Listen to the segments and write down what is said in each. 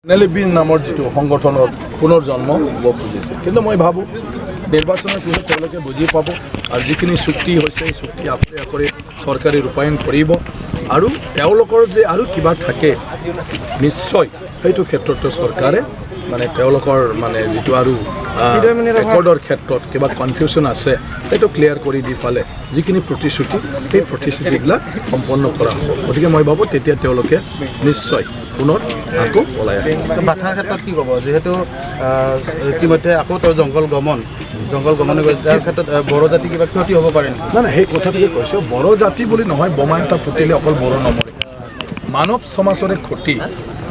নেলিবিন নামৰ যিটো সংগঠনৰ পুনৰ জন্ম হ'ব খুজিছে কিন্তু মই ভাবোঁ নিৰ্বাচনৰ পিছত তেওঁলোকে বুজি পাব আৰু যিখিনি চুক্তি হৈছে এই চুক্তি কৰি চৰকাৰে ৰূপায়ণ কৰিব আৰু তেওঁলোকৰ যে আৰু কিবা থাকে নিশ্চয় সেইটো ক্ষেত্ৰতো চৰকাৰে মানে তেওঁলোকৰ মানে যিটো আৰু ৰেকৰ্ডৰ ক্ষেত্ৰত কিবা কনফিউজন আছে সেইটো ক্লিয়াৰ কৰি দি পালে যিখিনি প্ৰতিশ্ৰুতি সেই প্ৰতিশ্ৰুতিবিলাক সম্পন্ন কৰা হ'ব গতিকে মই ভাবোঁ তেতিয়া তেওঁলোকে নিশ্চয় পুনৰ আকৌ ওলাই আহিব বাথাৰ ক্ষেত্ৰত কি ক'ব যেহেতু ইতিমধ্যে আকৌ তেওঁ জংঘল গমনে গৈছে তাৰ ক্ষেত্ৰত বড়ো জাতি কিবা ক্ষতি হ'ব পাৰে নেকি নাই সেই কথাটোকে কৈছোঁ বড়ো জাতি বুলি নহয় বোমা এটা ফুটিলে অকল বড়ো নমৰে মানৱ সমাজৰে ক্ষতি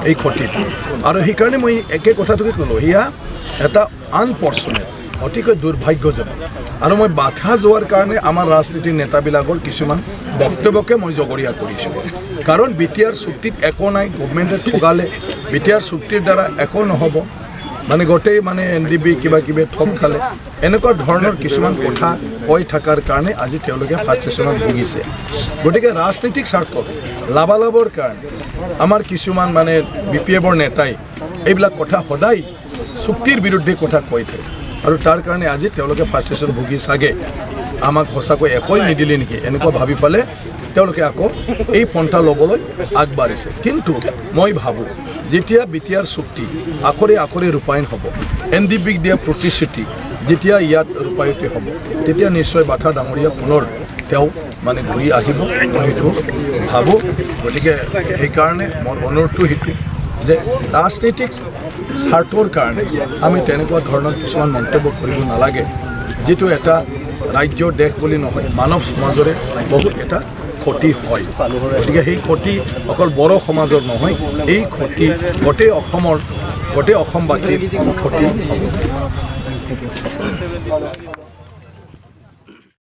এই ক্ষতিটো আৰু সেইকাৰণে মই একে কথাটোকে ক'লোঁ সেয়া এটা আনফৰ্চুনেট অতিকৈ দুৰ্ভাগ্যজনক আৰু মই বাধা যোৱাৰ কাৰণে আমাৰ ৰাজনীতিৰ নেতাবিলাকৰ কিছুমান বক্তব্যকে মই জগৰীয়া কৰিছোঁ কাৰণ বিটিআৰ চুক্তিত একো নাই গভৰ্ণমেণ্টে ঠগালে বিটিআৰ চুক্তিৰ দ্বাৰা একো নহ'ব মানে গোটেই মানে NDB কিবা কিবি ঠগ খালে এনেকুৱা ধৰণৰ কিছুমান কথা কৈ থকাৰ কাৰণে আজি তেওঁলোকে ফ্ৰাষ্ট্ৰেশ্যনত ভুগিছে গতিকে ৰাজনৈতিক স্বাৰ্থত লাভালাভৰ কাৰণে আমাৰ কিছুমান মানে BPFৰ নেতাই এইবিলাক কথা সদায় চুক্তিৰ বিৰুদ্ধে কথা কৈ থাকে আৰু তাৰ কাৰণে আজি তেওঁলোকে ফ্ৰাষ্ট্ৰেশ্যন ভুগি চাগে আমাক সঁচাকৈ একোই নিদিলে নেকি এনেকুৱা ভাবি পালে তেওঁলোকে আকৌ এই পন্থা ল'বলৈ আগবাঢ়িছে কিন্তু মই ভাবোঁ যেতিয়া বিটিআৰ চুক্তি আখৰে আখৰে ৰূপায়ণ হ'ব NDBক দিয়া প্ৰতিশ্ৰুতি যেতিয়া ইয়াত ৰূপায়িত হ'ব তেতিয়া নিশ্চয় বাথা ডাঙৰীয়া পুনৰ তেওঁ মানে ঘূৰি আহিব মই সেইটো ভাবোঁ গতিকে সেইকাৰণে মোৰ অনুৰোধটো সেইটো যে ৰাজনৈতিক স্বাৰ্থৰ কাৰণে আমি তেনেকুৱা ধৰণৰ কিছুমান মন্তব্য কৰিব নালাগে যিটো এটা ৰাজ্যৰ দেশ বুলি নহয় মানৱ সমাজৰে বহুত এটা ক্ষতি হয় গতিকে সেই ক্ষতি অকল বড়ো সমাজৰ নহয় এই ক্ষতি গোটেই অসমবাসীৰ ক্ষতি হ'ব